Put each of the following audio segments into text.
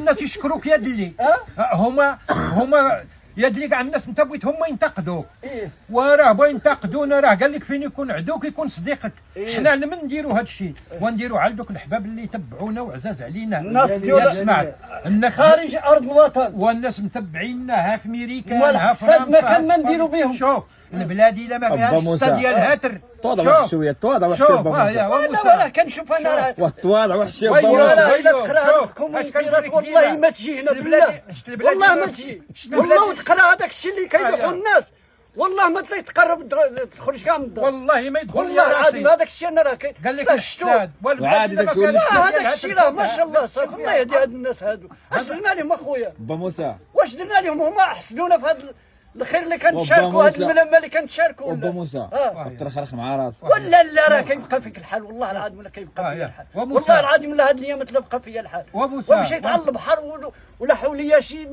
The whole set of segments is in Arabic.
الناس يشكروك يا دلي. هما يا دلي كاع الناس انت بغيت هما ينتقدوك. وراه بغا ينتقدونا، راه قال لك فين يكون عدوك يكون صديقك. حنا لما نديروا هذا الشيء ونديروا على دوك الحباب اللي يتبعونا وعزاز علينا، الناس ديال خارج ارض الوطن، والناس متبعينا ها في امريكا ها في فرنسا. ما كان ما نديروا بهم. شوف البلاد الا ما فيهاش الحصه ديال هاتر. تواضع شويه، تواضع وحشي. شوف انا كنشوف انا والتواضع وحشي. الا تقرا الكومنتيرات والله ما تجي هنا بالله، والله ما تجي، والله وتقرا هذاك الشيء اللي كيلوحوا الناس، والله ما تلاقي تقرب تخرج كاع من الدار، والله ما يدخل. والله العظيم هذاك الشيء انا راه قال لك الاستاذ وعادي هذاك الشيء راه ما شاء الله صافي. الله يهدي هاد الناس هادو. اش درنا لهم اخويا با موسى؟ واش درنا لهم؟ هما حسدونا في هذا الخير اللي كنتشاركوا، هذه الملامه اللي كنتشاركوا. با موسى ترخرخ مع راسك ولا لا راه كيبقى فيك الحال، والله العظيم ولا كيبقى فيا الحال، والله العظيم لا هاد الايام تلقى فيا الحال. ومشيت على البحر ولا حوليا شي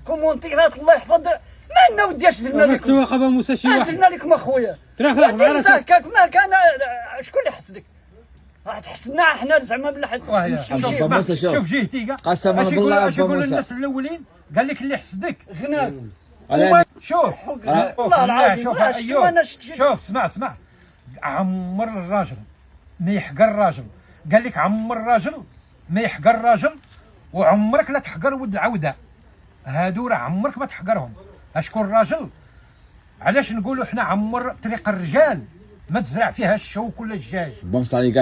كومونتيرات الله يحفظ. ما لنا ودي اش درنا لكم؟ سواق ابا موسى شي واحد درنا لكم اخويا ترخرخ مع راسك. ما كان شكون اللي حسدك؟ راح تحسدنا احنا زعما بلا حد. شوف جهتي كاع قسما بالله. اش يقول الناس الاولين؟ قال لك اللي حسدك غناك. شوف والله العظيم شوف اسمع عمر الراجل ما يحقر الراجل. قال لك عمر الراجل ما يحقر الراجل، وعمرك لا تحقر ولد العوده. هادو راه عمرك ما تحقرهم. اشكون الراجل؟ علاش نقولوا حنا عمر طريق الرجال ما تزرع فيها الشوك ولا الدجاج.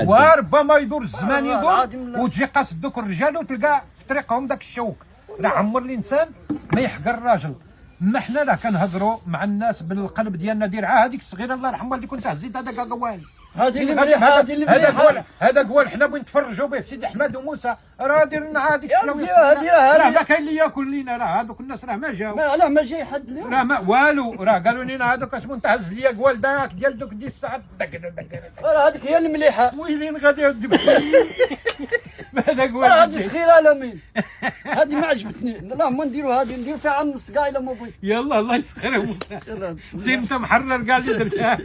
وربما يدور الزمان يدور وتجي قاصد دوك الرجال وتلقى في طريقهم داك الشوك. راه عمر الانسان ما يحقر الراجل. ما حنا راه كنهضروا مع الناس بالقلب ديالنا. دير عا هذيك الصغيره الله يرحمها اللي كنت هزيت هذاك قوال. هذه اللي مليحه، هذه اللي مليحه. هذا قوال حنا بغينا نتفرجوا به بسيدي احمد وموسى. راه دير لنا هذيك الشناويه. راه ما كاين اللي ياكل لينا. راه هذوك الناس راه ما جاو. علاه ما جاي حد اليوم. راه ما والو. راه قالوا لنا هذوك اسمو انت هز ليا قوال داك ديال دوك 10 ساعات. راه هذيك هي المليحه. وين غادي هذا قوال هذه صغيره على مين؟ هذه ما عجبتني. اللهم نديروا هذه ندير فيها عم نص كاع الا ما بغيت. يلا الله يسخرها موسى. سير انت محرر كاع اللي درتها.